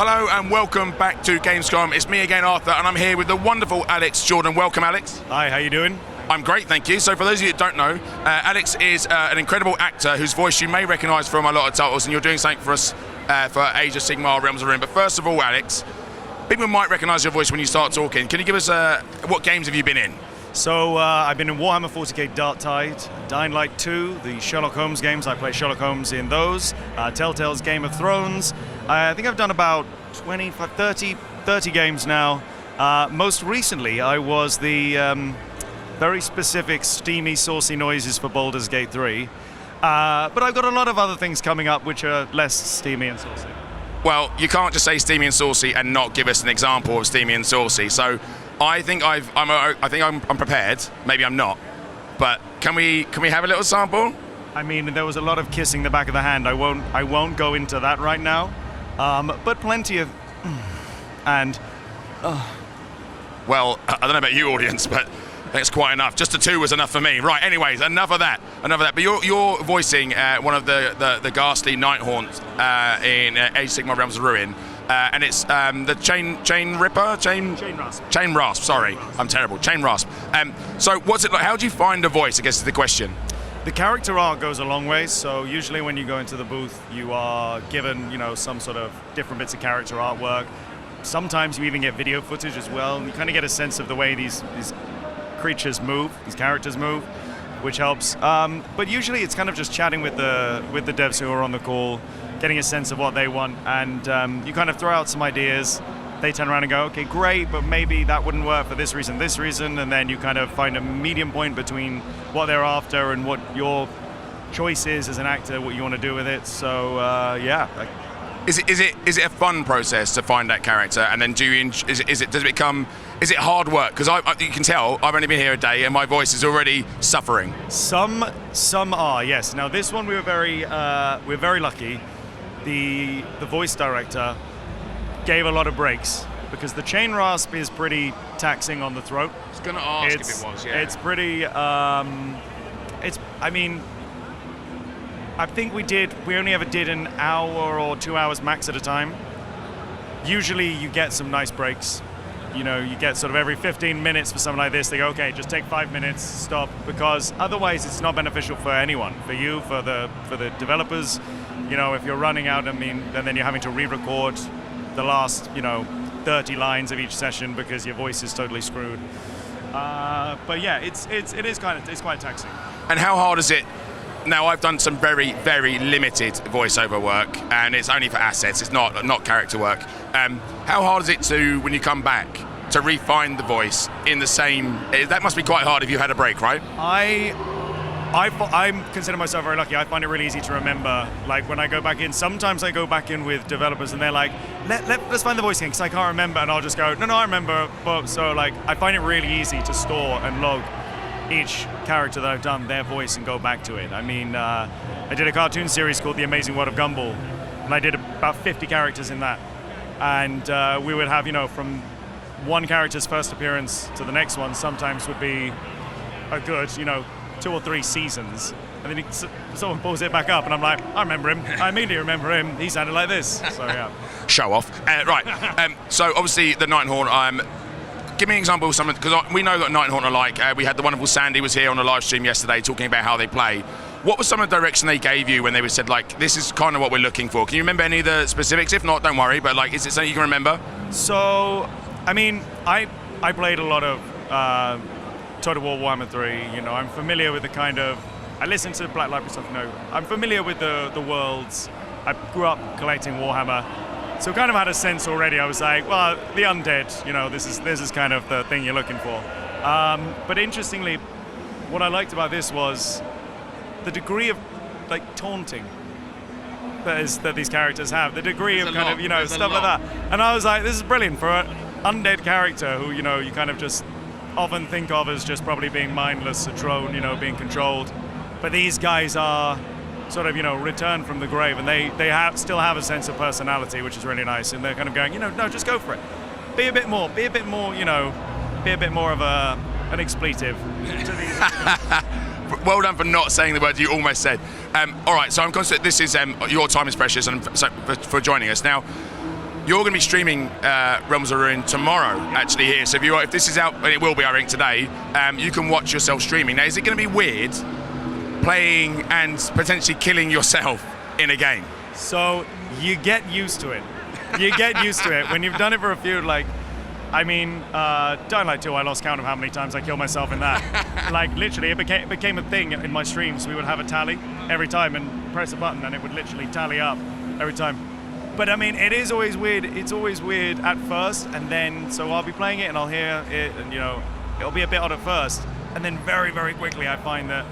Hello and welcome back to Gamescom. It's me again, Arthur, and I'm here with the wonderful Alex Jordan. Welcome, Alex. Hi, how you doing? I'm great, thank you. So for those of you that don't know, Alex is an incredible actor whose voice you may recognise from a lot of titles, and you're doing something for us for Age of Sigmar, Realms of Ruin. But first of all, Alex, people might recognise your voice when you start talking. Can you give us what games have you been in? So I've been in Warhammer 40k Dark Tide, Dying Light 2, the Sherlock Holmes games. I play Sherlock Holmes in those. Telltale's Game of Thrones. I think I've done about 30 games now. Most recently, I was the very specific steamy, saucy noises for Baldur's Gate 3. But I've got a lot of other things coming up which are less steamy and saucy. Well, you can't just say steamy and saucy and not give us an example of steamy and saucy. So I think I'm prepared. Maybe I'm not. But can we have a little sample? I mean, there was a lot of kissing the back of the hand. I won't go into that right now. But plenty of and. Well, I don't know about you, audience, but that's quite enough. Just a 2 was enough for me. Right. Anyways, enough of that. But you're voicing one of the ghastly Nighthaunt in Age of Sigmar, Realms of Ruin. And it's the Chainrasp. Sorry, I'm terrible. Chainrasp. So what's it like? How do you find a voice? I guess is the question. The character art goes a long way. So usually when you go into the booth, you are given, some sort of different bits of character artwork. Sometimes you even get video footage as well. And you kind of get a sense of the way these creatures move, these characters move, which helps. But usually it's kind of just chatting with the devs who are on the call, getting a sense of what they want, and you kind of throw out some ideas. They turn around and go, okay, great, but maybe that wouldn't work for this reason, and then you kind of find a medium point between what they're after and what your choice is as an actor, what you want to do with it. So yeah. Is it a fun process to find that character, and then does it become hard work? Because you can tell I've only been here a day and my voice is already suffering. Some are, yes. Now this one we're very lucky. The voice director gave a lot of breaks because the Chainrasp is pretty taxing on the throat. I was going to ask if it was. Yeah. It's pretty. I think we only ever did an hour or 2 hours max at a time. Usually you get some nice breaks. You get sort of every 15 minutes for something like this. They go, okay, just take 5 minutes, stop, because otherwise it's not beneficial for anyone, for you, for the developers. If you're running out, and then you're having to re-record the last, 30 lines of each session because your voice is totally screwed. But yeah, it's quite taxing. And how hard is it? Now, I've done some very, very limited voiceover work, and it's only for assets. It's not character work. How hard is it when you come back to refine the voice in the same? That must be quite hard if you had a break, right? I consider myself very lucky. I find it really easy to remember. Like when I go back in, sometimes I go back in with developers and they're like, let's find the voice again because I can't remember, and I'll just go, no, I remember. But so I find it really easy to store and log each character that I've done, their voice, and go back to it. I did a cartoon series called The Amazing World of Gumball, and I did about 50 characters in that. And we would have, from one character's first appearance to the next one, sometimes would be a good, 2 or 3 seasons. And then someone pulls it back up, and I'm like, I remember him. I immediately remember him. He sounded like this. So yeah. Show off. Right. So obviously the Nighthaunt. Give me an example of something, because we know that Nighthaunt are like. We had the wonderful Sandy was here on the live stream yesterday talking about how they play. What was some of the direction they gave you when they said, this is kind of what we're looking for? Can you remember any of the specifics? If not, don't worry, but is it something you can remember? So, I played a lot of Total War Warhammer 3, I'm familiar with the kind of, I listen to Black Library stuff, I'm familiar with the worlds. I grew up collecting Warhammer, so kind of had a sense already. I was like, well, the undead, this is kind of the thing you're looking for. But interestingly, what I liked about this was the degree of taunting that these characters have, the degree of kind of stuff like that. And I was like, this is brilliant for an undead character who you kind of just often think of as just probably being mindless, a drone, being controlled. But these guys are sort of returned from the grave, and they still have a sense of personality, which is really nice. And they're kind of going, no, just go for it. Be a bit more of an expletive to these. Well done for not saying the words you almost said. All right, so I'm conscious this is your time is precious, and so for joining us now. you're going to be streaming Realms of Ruin tomorrow, actually here. So if this is out, and it will be, I think, today, you can watch yourself streaming. Now, is it going to be weird playing and potentially killing yourself in a game? So you get used to it. You get used to it when you've done it for a few. Like, I mean, Dying Light 2, I lost count of how many times I killed myself in that. Like, literally, it became a thing in my streams. We would have a tally every time and press a button, and it would literally tally up every time. But I mean, it is always weird. It's always weird at first, and then so I'll be playing it and I'll hear it, and it'll be a bit odd at first, and then very, very quickly I find that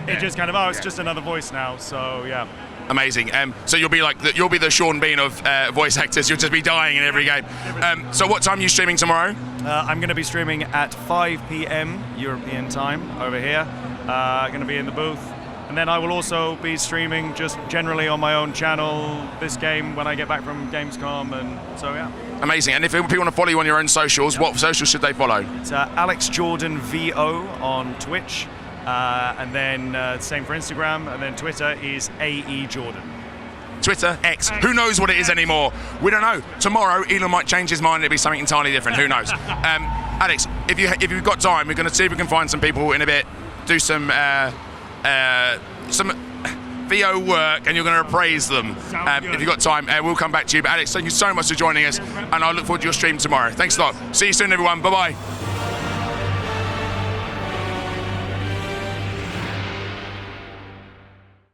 it just kind of it's just another voice now. So yeah. Amazing. So you'll be the Sean Bean of voice actors. You'll just be dying in every game. So what time are you streaming tomorrow? I'm going to be streaming at 5 p.m. European time over here. Going to be in the booth. And then I will also be streaming just generally on my own channel this game when I get back from Gamescom, and so yeah. Amazing. And if people want to follow you on your own socials, what socials should they follow? It's Alex Jordan VO on Twitch, and then same for Instagram, and then Twitter is AE Jordan. Twitter, X, who knows what it is anymore? We don't know. Tomorrow, Elon might change his mind and it'll be something entirely different. Who knows? Alex, if you've got time, we're going to see if we can find some people in a bit, do some VO work, and you're going to appraise them. If you've got time, we'll come back to you. But Alex, thank you so much for joining us, and I look forward to your stream tomorrow. Thanks a lot. See you soon, everyone. Bye-bye.